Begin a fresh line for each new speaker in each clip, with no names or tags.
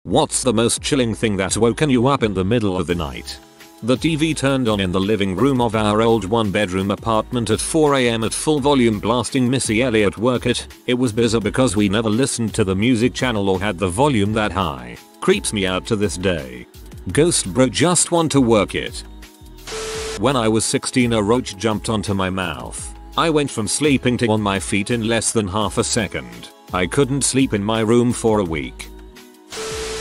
What's the most chilling thing that's woken you up in the middle of the night? The TV turned on in the living room of our old one-bedroom apartment at 4 AM at full volume, blasting Missy Elliott Work It. It was bizarre because we never listened to the music channel or had the volume that high. Creeps me out to this day. Ghost bro, just want to work it. When I was 16, a roach jumped onto my mouth. I went from sleeping to on my feet in less than half a second. I couldn't sleep in my room for a week.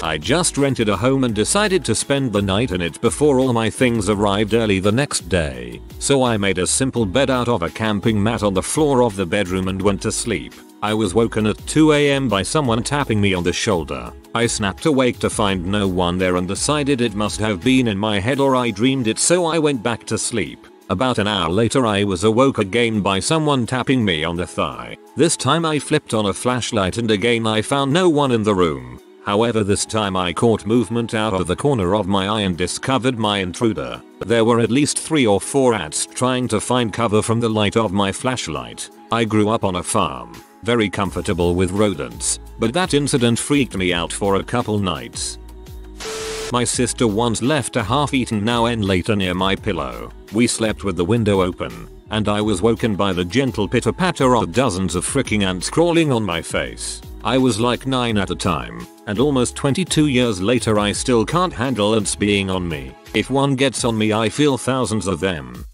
I just rented a home and decided to spend the night in it before all my things arrived early the next day. So I made a simple bed out of a camping mat on the floor of the bedroom and went to sleep. I was woken at 2 AM by someone tapping me on the shoulder. I snapped awake to find no one there and decided it must have been in my head or I dreamed it, so I went back to sleep. About an hour later I was awoke again by someone tapping me on the thigh. This time I flipped on a flashlight and again I found no one in the room. However, this time I caught movement out of the corner of my eye and discovered my intruder. There were at least 3 or 4 ants trying to find cover from the light of my flashlight. I grew up on a farm, very comfortable with rodents, but that incident freaked me out for a couple nights. My sister once left a half-eaten now and later near my pillow. We slept with the window open, and I was woken by the gentle pitter-patter of dozens of freaking ants crawling on my face. I was like 9 at the time, and almost 22 years later I still can't handle ants being on me. If one gets on me I feel thousands of them.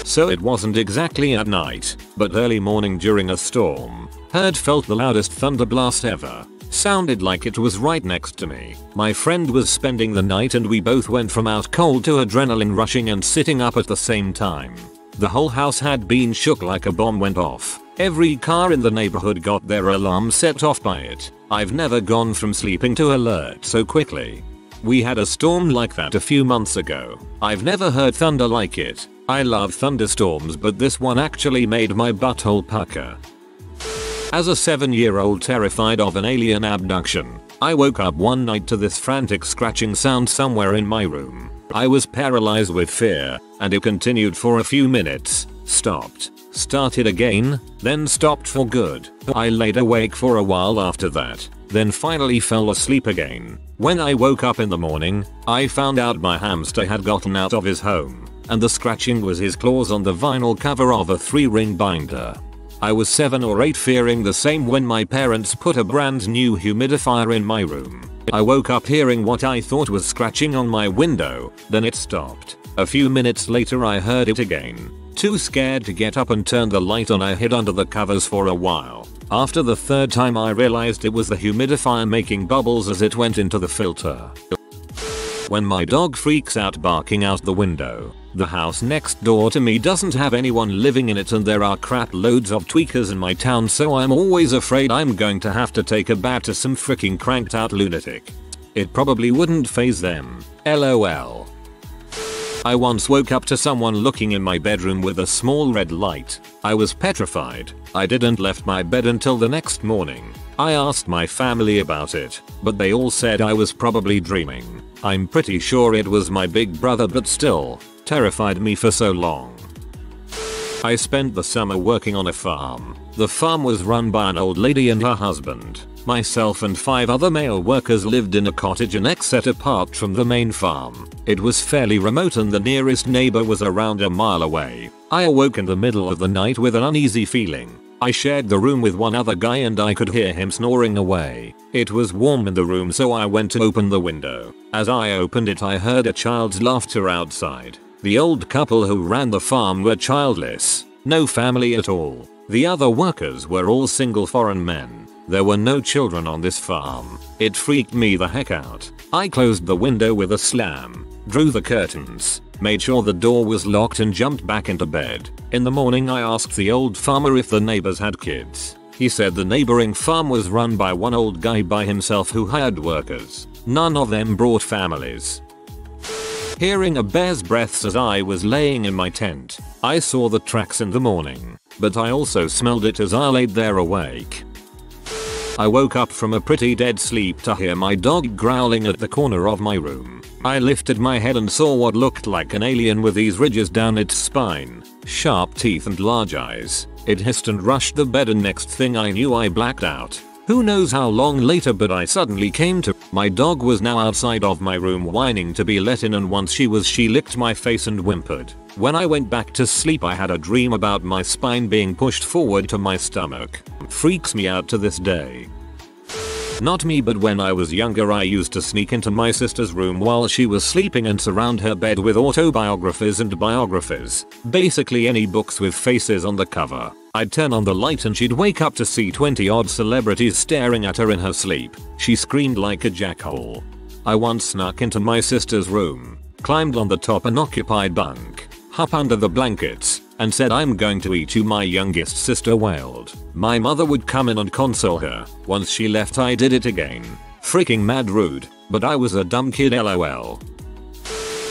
So it wasn't exactly at night, but early morning during a storm. Felt the loudest thunder blast ever. Sounded like it was right next to me. My friend was spending the night and we both went from out cold to adrenaline rushing and sitting up at the same time. The whole house had been shook like a bomb went off. Every car in the neighborhood got their alarm set off by it. I've never gone from sleeping to alert so quickly. We had a storm like that a few months ago. I've never heard thunder like it. I love thunderstorms, but this one actually made my butthole pucker. As a 7-year-old terrified of an alien abduction, I woke up one night to this frantic scratching sound somewhere in my room. I was paralyzed with fear, and it continued for a few minutes, stopped, started again, then stopped for good. I laid awake for a while after that, then finally fell asleep again. When I woke up in the morning, I found out my hamster had gotten out of his home, and the scratching was his claws on the vinyl cover of a 3-ring binder. I was 7 or 8 fearing the same when my parents put a brand new humidifier in my room. I woke up hearing what I thought was scratching on my window, then it stopped. A few minutes later I heard it again. Too scared to get up and turn the light on, I hid under the covers for a while. After the 3rd time I realized it was the humidifier making bubbles as it went into the filter. When my dog freaks out barking out the window, the house next door to me doesn't have anyone living in it and there are crap loads of tweakers in my town, so I'm always afraid I'm going to have to take a bat to some freaking cranked out lunatic. It probably wouldn't faze them. LOL. I once woke up to someone looking in my bedroom with a small red light. I was petrified. I didn't left my bed until the next morning. I asked my family about it, but they all said I was probably dreaming. I'm pretty sure it was my big brother, but still, terrified me for so long. I spent the summer working on a farm. The farm was run by an old lady and her husband. Myself and 5 other male workers lived in a cottage annexed set apart from the main farm. It was fairly remote and the nearest neighbor was around a mile away. I awoke in the middle of the night with an uneasy feeling. I shared the room with one other guy and I could hear him snoring away. It was warm in the room, so I went to open the window. As I opened it I heard a child's laughter outside. The old couple who ran the farm were childless. No family at all. The other workers were all single foreign men. There were no children on this farm. It freaked me the heck out. I closed the window with a slam, drew the curtains, made sure the door was locked and jumped back into bed. In the morning I asked the old farmer if the neighbors had kids. He said the neighboring farm was run by one old guy by himself who hired workers. None of them brought families. Hearing a bear's breaths as I was laying in my tent, I saw the tracks in the morning, but I also smelled it as I laid there awake. I woke up from a pretty dead sleep to hear my dog growling at the corner of my room. I lifted my head and saw what looked like an alien with these ridges down its spine, sharp teeth and large eyes. It hissed and rushed the bed and next thing I knew I blacked out. Who knows how long later, but I suddenly came to. My dog was now outside of my room whining to be let in, and once she licked my face and whimpered. When I went back to sleep I had a dream about my spine being pushed forward to my stomach. Freaks me out to this day. Not me, but when I was younger I used to sneak into my sister's room while she was sleeping and surround her bed with autobiographies and biographies. Basically any books with faces on the cover. I'd turn on the light and she'd wake up to see 20 odd celebrities staring at her in her sleep. She screamed like a jackhole. I once snuck into my sister's room, climbed on the top unoccupied bunk, hop under the blankets, and said, "I'm going to eat you." My youngest sister wailed. My mother would come in and console her. Once she left I did it again. Freaking mad rude, but I was a dumb kid, lol.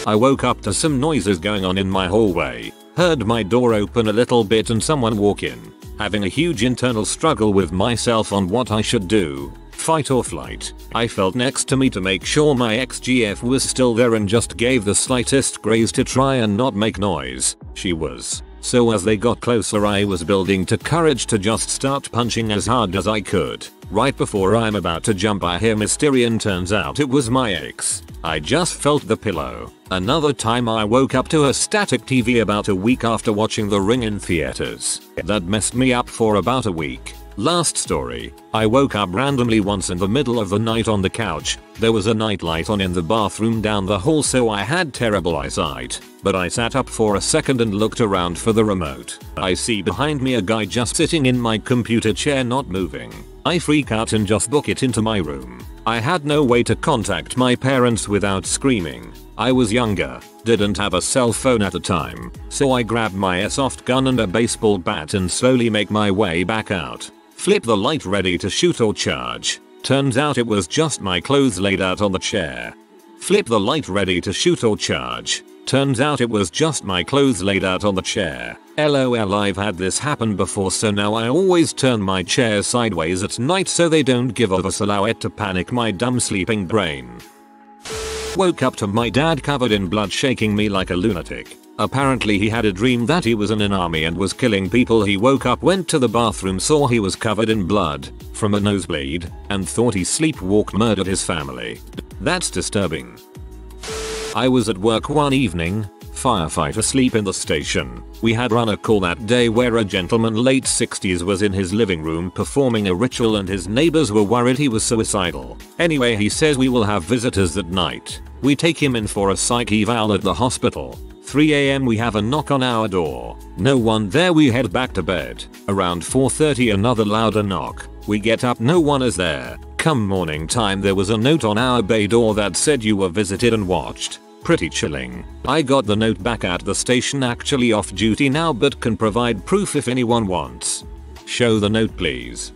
I woke up to some noises going on in my hallway. Heard my door open a little bit and someone walk in. Having a huge internal struggle with myself on what I should do. Fight or flight. I felt next to me to make sure my ex-GF was still there and just gave the slightest graze to try and not make noise. She was. So as they got closer I was building to courage to just start punching as hard as I could. Right before I'm about to jump I hear Mysterian, turns out it was my ex. I just felt the pillow. Another time I woke up to a static TV about a week after watching The Ring in theaters. That messed me up for about a week. Last story. I woke up randomly once in the middle of the night on the couch. There was a nightlight on in the bathroom down the hall so I had terrible eyesight. But I sat up for a second and looked around for the remote. I see behind me a guy just sitting in my computer chair not moving. I freak out and just book it into my room. I had no way to contact my parents without screaming. I was younger, didn't have a cell phone at the time, so I grabbed my airsoft gun and a baseball bat and slowly make my way back out. Flip the light ready to shoot or charge. Turns out it was just my clothes laid out on the chair. Flip the light ready to shoot or charge. Turns out it was just my clothes laid out on the chair. LOL, I've had this happen before, so now I always turn my chair sideways at night so they don't give off a silhouette to panic my dumb sleeping brain. Woke up to my dad covered in blood shaking me like a lunatic. Apparently he had a dream that he was in an army and was killing people. He woke up, went to the bathroom, saw he was covered in blood from a nosebleed, and thought he sleepwalked, murdered his family. That's disturbing. I was at work one evening, firefight asleep in the station. We had run a call that day where a gentleman late 60s was in his living room performing a ritual and his neighbors were worried he was suicidal. Anyway, he says we will have visitors that night. We take him in for a psych eval at the hospital. 3 AM we have a knock on our door. No one there, we head back to bed. Around 4:30 another louder knock. We get up, no one is there. Come morning time there was a note on our bay door that said you were visited and watched. Pretty chilling. I got the note back at the station, actually off duty now but can provide proof if anyone wants. Show the note please.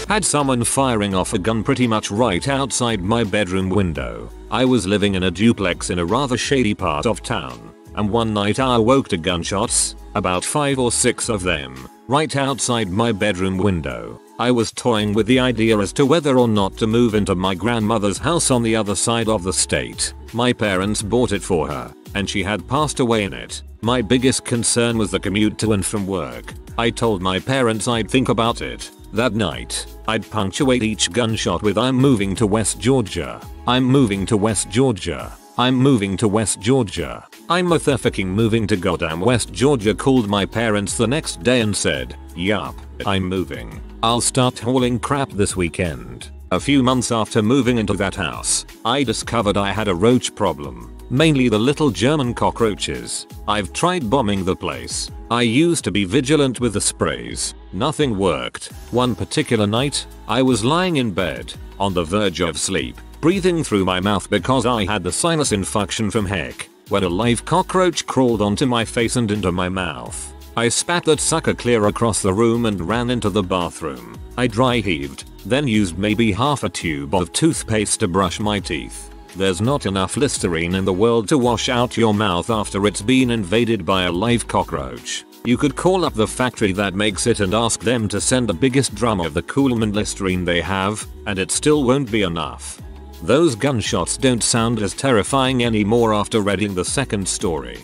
Had someone firing off a gun pretty much right outside my bedroom window. I was living in a duplex in a rather shady part of town, and one night I awoke to gunshots, about 5 or 6 of them, right outside my bedroom window. I was toying with the idea as to whether or not to move into my grandmother's house on the other side of the state. My parents bought it for her, and she had passed away in it. My biggest concern was the commute to and from work. I told my parents I'd think about it. That night, I'd punctuate each gunshot with "I'm moving to West Georgia. I'm moving to West Georgia. I'm moving to West Georgia. I'm motherfucking moving to goddamn West Georgia." Called my parents the next day and said, "Yup, I'm moving. I'll start hauling crap this weekend." A few months after moving into that house, I discovered I had a roach problem. Mainly the little German cockroaches. I've tried bombing the place. I used to be vigilant with the sprays. Nothing worked. One particular night, I was lying in bed, on the verge of sleep, breathing through my mouth because I had the sinus infection from heck, when a live cockroach crawled onto my face and into my mouth. I spat that sucker clear across the room and ran into the bathroom. I dry heaved, then used maybe half a tube of toothpaste to brush my teeth. There's not enough Listerine in the world to wash out your mouth after it's been invaded by a live cockroach. You could call up the factory that makes it and ask them to send the biggest drum of the Coolman Listerine they have, and it still won't be enough. Those gunshots don't sound as terrifying anymore after reading the second story.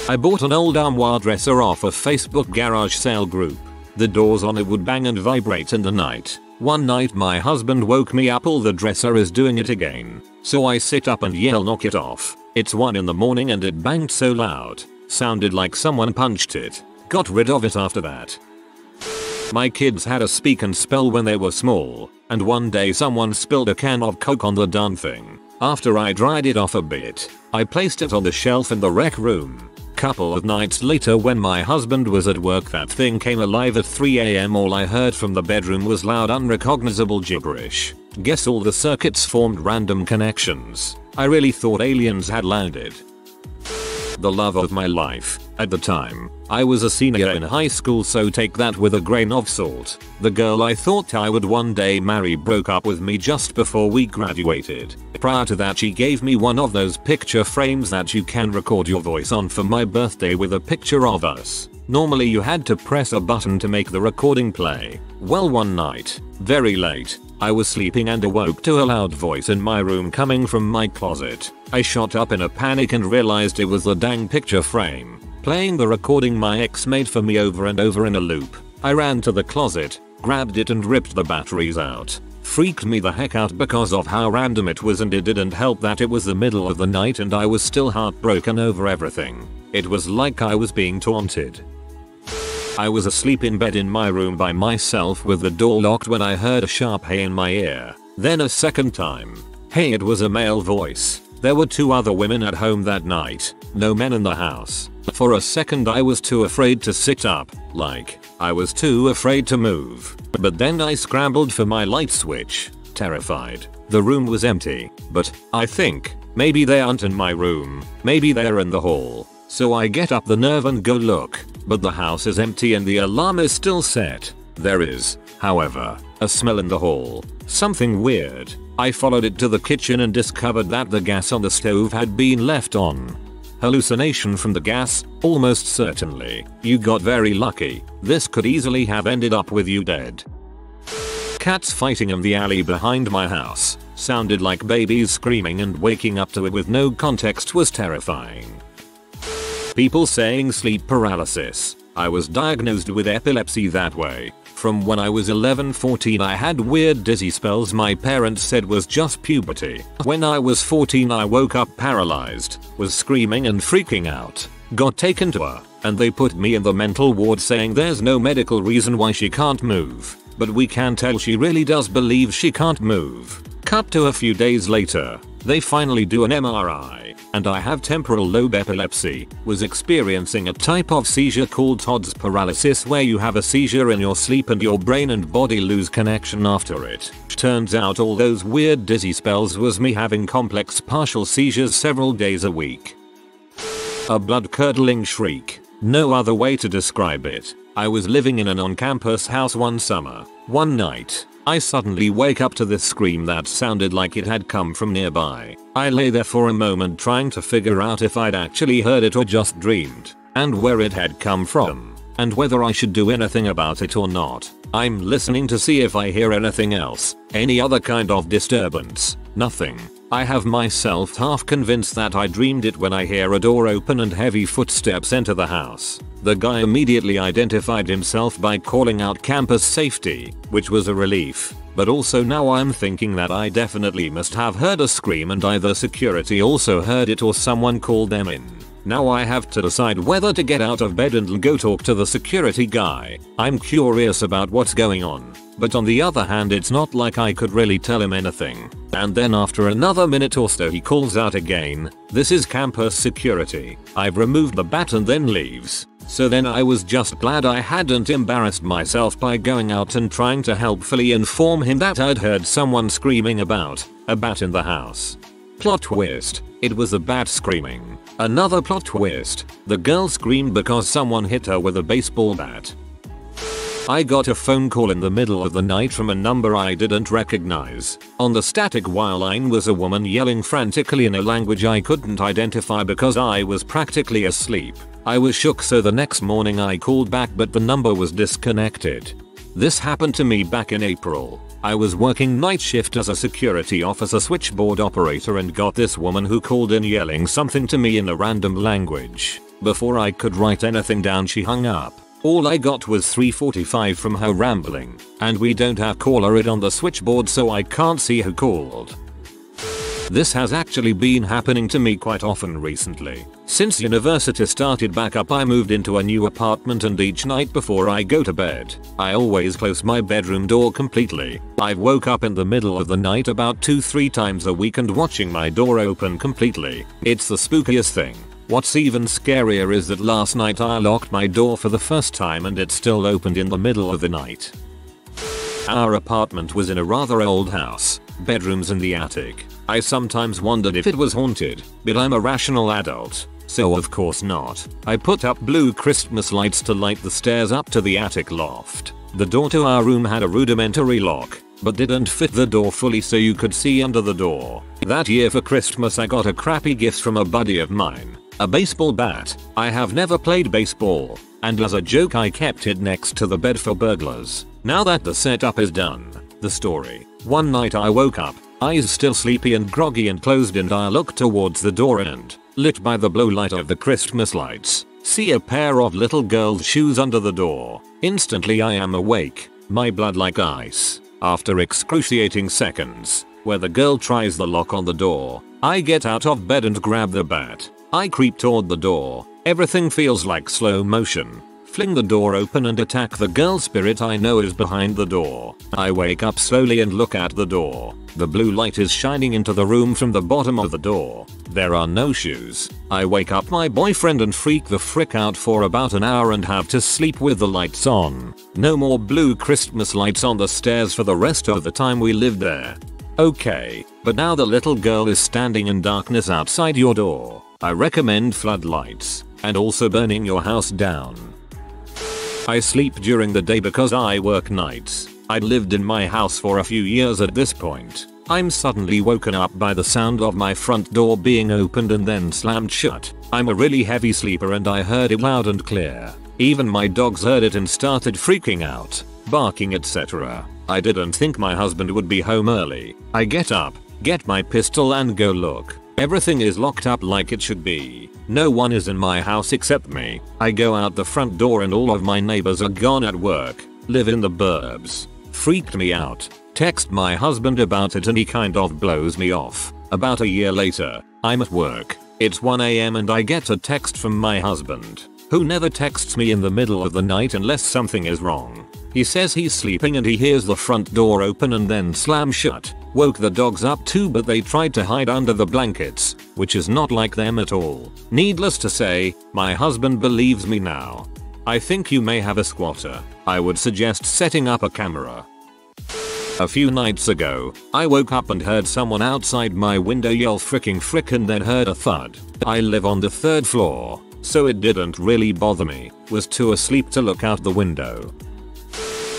I bought an old armoire dresser off a Facebook garage sale group. The doors on it would bang and vibrate in the night. One night my husband woke me up, "All the dresser is doing it again." So I sit up and yell, "Knock it off." It's 1 in the morning and it banged so loud. Sounded like someone punched it. Got rid of it after that. My kids had a speak and spell when they were small, and one day someone spilled a can of Coke on the darn thing. After I dried it off a bit, I placed it on the shelf in the rec room. Couple of nights later when my husband was at work, that thing came alive at 3 AM. All I heard from the bedroom was loud unrecognizable gibberish. Guess all the circuits formed random connections. I really thought aliens had landed. The love of my life. At the time, I was a senior in high school, so take that with a grain of salt. The girl I thought I would one day marry broke up with me just before we graduated. Prior to that, she gave me one of those picture frames that you can record your voice on for my birthday with a picture of us. Normally you had to press a button to make the recording play. Well, one night, very late, I was sleeping and awoke to a loud voice in my room coming from my closet. I shot up in a panic and realized it was the dang picture frame, playing the recording my ex made for me over and over in a loop. I ran to the closet, grabbed it and ripped the batteries out. Freaked me the heck out because of how random it was, and it didn't help that it was the middle of the night and I was still heartbroken over everything. It was like I was being taunted. I was asleep in bed in my room by myself with the door locked when I heard a sharp hey in my ear. Then a second time. Hey, it was a male voice. There were 2 other women at home that night. No men in the house. For a second I was too afraid to sit up. Like, I was too afraid to move. But then I scrambled for my light switch. Terrified. The room was empty. But, I think, maybe they aren't in my room. Maybe they're in the hall. So I get up the nerve and go look. But the house is empty and the alarm is still set. There is, however, a smell in the hall. Something weird. I followed it to the kitchen and discovered that the gas on the stove had been left on. Hallucination from the gas? Almost certainly. You got very lucky. This could easily have ended up with you dead. Cats fighting in the alley behind my house. Sounded like babies screaming, and waking up to it with no context was terrifying. People saying sleep paralysis. I was diagnosed with epilepsy that way. From when I was 11-14 I had weird dizzy spells my parents said was just puberty. When I was 14 I woke up paralyzed, was screaming and freaking out. Got taken to her, and they put me in the mental ward saying there's no medical reason why she can't move. But we can tell she really does believe she can't move. Cut to a few days later. They finally do an MRI, and I have temporal lobe epilepsy. Was experiencing a type of seizure called Todd's paralysis, where you have a seizure in your sleep and your brain and body lose connection after it. Turns out all those weird dizzy spells was me having complex partial seizures several days a week. A blood-curdling shriek. No other way to describe it. I was living in an on-campus house one summer. One night, I suddenly wake up to this scream that sounded like it had come from nearby. I lay there for a moment trying to figure out if I'd actually heard it or just dreamed, and where it had come from, and whether I should do anything about it or not. I'm listening to see if I hear anything else, any other kind of disturbance. Nothing. I have myself half convinced that I dreamed it when I hear a door open and heavy footsteps enter the house. The guy immediately identified himself by calling out campus safety, which was a relief. But also now I'm thinking that I definitely must have heard a scream and either security also heard it or someone called them in. Now I have to decide whether to get out of bed and go talk to the security guy. I'm curious about what's going on. But on the other hand, it's not like I could really tell him anything. And then after another minute or so he calls out again, "This is campus security. I've removed the bat," and then leaves. So then I was just glad I hadn't embarrassed myself by going out and trying to helpfully inform him that I'd heard someone screaming about a bat in the house. Plot twist. It was a bat screaming. Another plot twist. The girl screamed because someone hit her with a baseball bat. I got a phone call in the middle of the night from a number I didn't recognize. On the static wire line was a woman yelling frantically in a language I couldn't identify because I was practically asleep. I was shook, so the next morning I called back, but the number was disconnected. This happened to me back in April. I was working night shift as a security officer switchboard operator and got this woman who called in yelling something to me in a random language. Before I could write anything down, she hung up. All I got was 3:45 from her rambling, and we don't have caller ID on the switchboard so I can't see who called. This has actually been happening to me quite often recently. Since university started back up, I moved into a new apartment, and each night before I go to bed, I always close my bedroom door completely. I've woke up in the middle of the night about 2-3 times a week and watching my door open completely. It's the spookiest thing. What's even scarier is that last night I locked my door for the first time and it still opened in the middle of the night. Our apartment was in a rather old house, bedrooms in the attic. I sometimes wondered if it was haunted, but I'm a rational adult, so of course not. I put up blue Christmas lights to light the stairs up to the attic loft. The door to our room had a rudimentary lock, but didn't fit the door fully so you could see under the door. That year for Christmas I got a crappy gift from a buddy of mine. A baseball bat. I have never played baseball, and as a joke I kept it next to the bed for burglars. Now that the setup is done, the story. One night I woke up, eyes still sleepy and groggy and closed, and I looked towards the door and, lit by the blue light of the Christmas lights, see a pair of little girls' shoes under the door. Instantly I am awake, my blood like ice. After excruciating seconds, where the girl tries the lock on the door, I get out of bed and grab the bat. I creep toward the door. Everything feels like slow motion. Fling the door open and attack the girl spirit I know is behind the door. I wake up slowly and look at the door. The blue light is shining into the room from the bottom of the door. There are no shoes. I wake up my boyfriend and freak the frick out for about an hour and have to sleep with the lights on. No more blue Christmas lights on the stairs for the rest of the time we lived there. Okay, but now the little girl is standing in darkness outside your door. I recommend floodlights, and also burning your house down. I sleep during the day because I work nights. I'd lived in my house for a few years at this point. I'm suddenly woken up by the sound of my front door being opened and then slammed shut. I'm a really heavy sleeper and I heard it loud and clear. Even my dogs heard it and started freaking out, barking, etc. I didn't think my husband would be home early. I get up, get my pistol and go look. Everything is locked up like it should be. No one is in my house except me. I go out the front door and all of my neighbors are gone at work. Live in the burbs. Freaked me out. Text my husband about it and he kind of blows me off. About a year later, I'm at work. It's 1 AM and I get a text from my husband, who never texts me in the middle of the night unless something is wrong. He says he's sleeping and he hears the front door open and then slam shut. Woke the dogs up too, but they tried to hide under the blankets, which is not like them at all. Needless to say, my husband believes me now. I think you may have a squatter. I would suggest setting up a camera. A few nights ago, I woke up and heard someone outside my window yell fricking frick and then heard a thud. I live on the 3rd floor, so it didn't really bother me. Was too asleep to look out the window.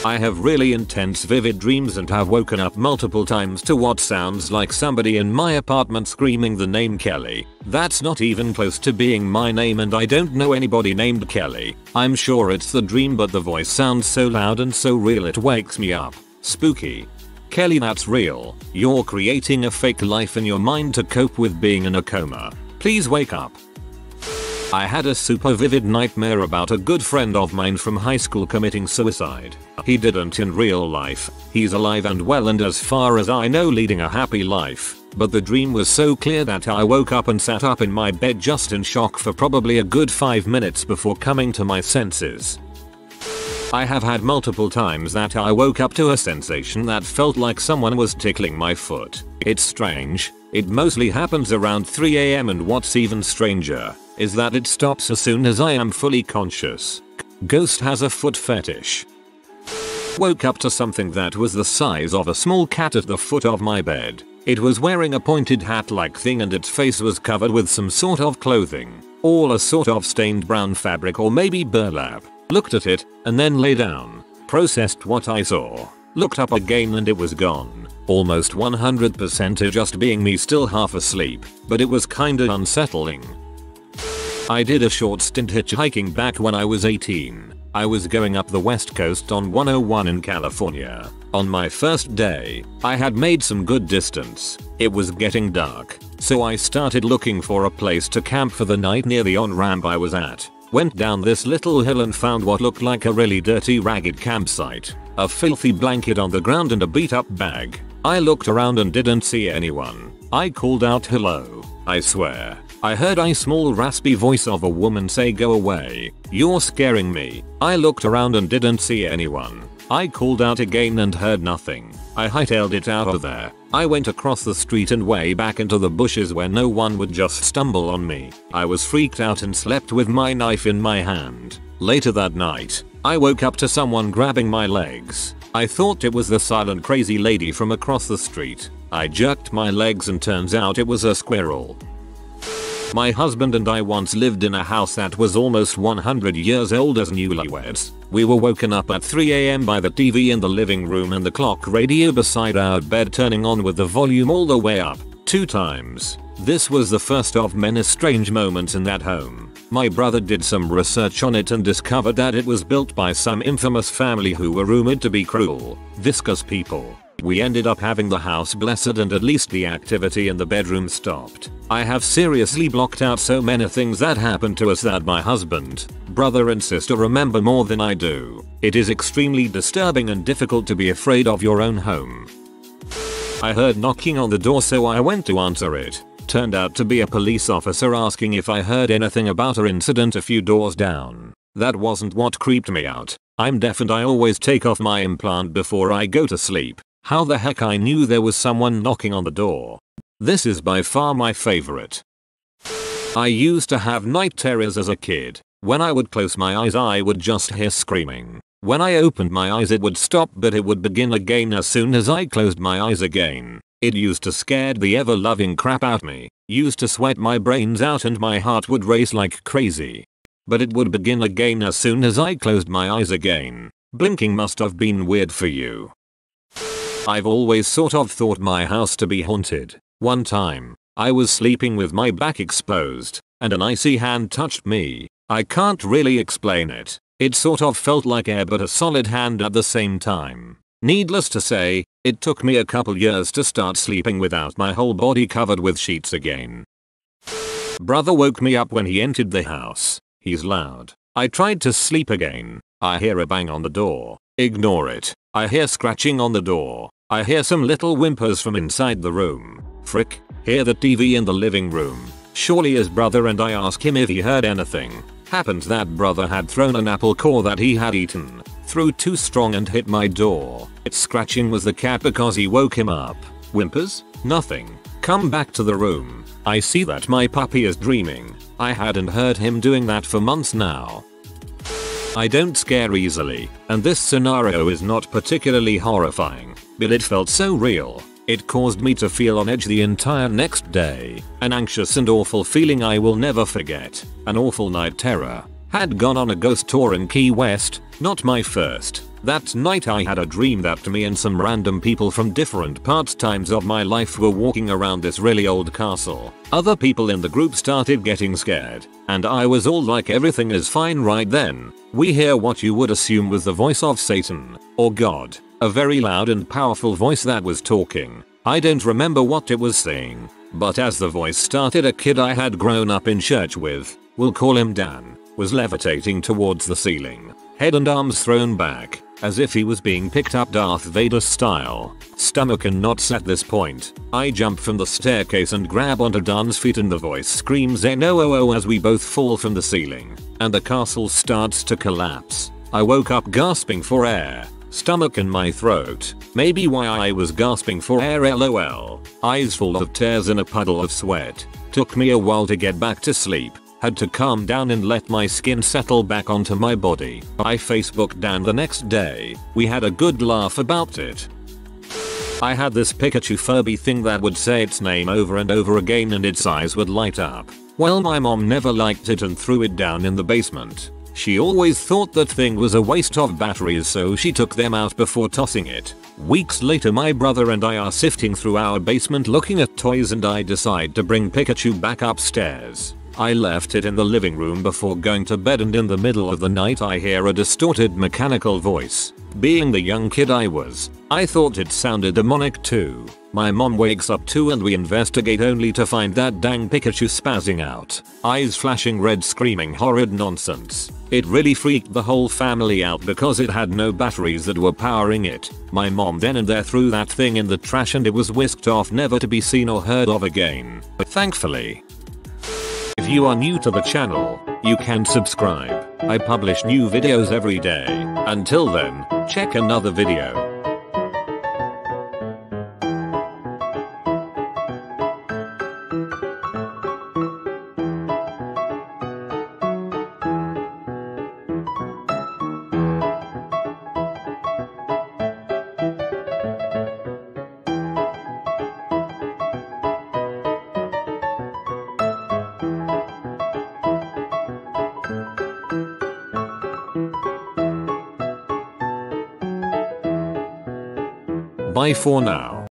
I have really intense vivid dreams and have woken up multiple times to what sounds like somebody in my apartment screaming the name Kelly. That's not even close to being my name and I don't know anybody named Kelly. I'm sure it's the dream, but the voice sounds so loud and so real it wakes me up. Spooky. Kelly, that's real. You're creating a fake life in your mind to cope with being in a coma. Please wake up. I had a super vivid nightmare about a good friend of mine from high school committing suicide. He didn't in real life. He's alive and well and as far as I know leading a happy life. But the dream was so clear that I woke up and sat up in my bed just in shock for probably a good 5 minutes before coming to my senses. I have had multiple times that I woke up to a sensation that felt like someone was tickling my foot. It's strange. It mostly happens around 3 AM and what's even stranger is that it stops as soon as I am fully conscious. Ghost has a foot fetish. Woke up to something that was the size of a small cat at the foot of my bed. It was wearing a pointed hat-like thing and its face was covered with some sort of clothing. All a sort of stained brown fabric or maybe burlap. Looked at it and then lay down. Processed what I saw. Looked up again and it was gone. Almost 100% just being me still half asleep, but it was kinda unsettling. I did a short stint hitchhiking back when I was 18. I was going up the west coast on 101 in California. On my first day, I had made some good distance. It was getting dark, so I started looking for a place to camp for the night near the on-ramp I was at. Went down this little hill and found what looked like a really dirty ragged campsite. A filthy blanket on the ground and a beat up bag. I looked around and didn't see anyone. I called out hello. I swear, I heard a small raspy voice of a woman say go away. You're scaring me. I looked around and didn't see anyone. I called out again and heard nothing. I hightailed it out of there. I went across the street and way back into the bushes where no one would just stumble on me. I was freaked out and slept with my knife in my hand. Later that night, I woke up to someone grabbing my legs. I thought it was the silent crazy lady from across the street. I jerked my legs and turns out it was a squirrel. My husband and I once lived in a house that was almost 100 years old as newlyweds. We were woken up at 3 AM by the TV in the living room and the clock radio beside our bed turning on with the volume all the way up, 2 times. This was the first of many strange moments in that home. My brother did some research on it and discovered that it was built by some infamous family who were rumored to be cruel, viscous people. We ended up having the house blessed and at least the activity in the bedroom stopped. I have seriously blocked out so many things that happened to us that my husband, brother and sister remember more than I do. It is extremely disturbing and difficult to be afraid of your own home. I heard knocking on the door so I went to answer it. Turned out to be a police officer asking if I heard anything about an incident a few doors down. That wasn't what creeped me out. I'm deaf and I always take off my implant before I go to sleep. How the heck I knew there was someone knocking on the door? This is by far my favorite. I used to have night terrors as a kid. When I would close my eyes I would just hear screaming. When I opened my eyes it would stop but it would begin again as soon as I closed my eyes again. It used to scare the ever-loving crap out me. Used to sweat my brains out and my heart would race like crazy. But it would begin again as soon as I closed my eyes again. Blinking must have been weird for you. I've always sort of thought my house to be haunted. One time, I was sleeping with my back exposed, and an icy hand touched me. I can't really explain it. It sort of felt like air but a solid hand at the same time. Needless to say, it took me a couple years to start sleeping without my whole body covered with sheets again. Brother woke me up when he entered the house. He's loud. I tried to sleep again. I hear a bang on the door. Ignore it. I hear scratching on the door. I hear some little whimpers from inside the room. Frick. Hear the TV in the living room. Surely his brother and I ask him if he heard anything. Happens that brother had thrown an apple core that he had eaten. Threw too strong and hit my door. Its scratching was the cat because he woke him up. Whimpers? Nothing. Come back to the room. I see that my puppy is dreaming. I hadn't heard him doing that for months now. I don't scare easily, and this scenario is not particularly horrifying, but it felt so real. It caused me to feel on edge the entire next day. An anxious and awful feeling I will never forget. An awful night terror. Had gone on a ghost tour in Key West, not my first. That night I had a dream that me and some random people from different times of my life were walking around this really old castle. Other people in the group started getting scared, and I was all like everything is fine right then. We hear what you would assume was the voice of Satan, or God. A very loud and powerful voice that was talking. I don't remember what it was saying, but as the voice started a kid I had grown up in church with, we'll call him Dan, was levitating towards the ceiling. Head and arms thrown back, as if he was being picked up Darth Vader style. Stomach and knots at this point. I jump from the staircase and grab onto Dan's feet and the voice screams NOOO as we both fall from the ceiling, and the castle starts to collapse. I woke up gasping for air. Stomach in my throat. Maybe why I was gasping for air lol. Eyes full of tears and a puddle of sweat. Took me a while to get back to sleep. Had to calm down and let my skin settle back onto my body. I Facebooked Dan the next day. We had a good laugh about it. I had this Pikachu Furby thing that would say its name over and over again and its eyes would light up. Well, my mom never liked it and threw it down in the basement. She always thought that thing was a waste of batteries so she took them out before tossing it. Weeks later my brother and I are sifting through our basement looking at toys and I decide to bring Pikachu back upstairs. I left it in the living room before going to bed and in the middle of the night I hear a distorted mechanical voice. Being the young kid I was, I thought it sounded demonic too. My mom wakes up too and we investigate only to find that dang Pikachu spazzing out, eyes flashing red screaming horrid nonsense. It really freaked the whole family out because it had no batteries that were powering it. My mom then and there threw that thing in the trash and it was whisked off never to be seen or heard of again. Thankfully. If you are new to the channel, you can subscribe. I publish new videos every day. Until then, check another video. Bye for now.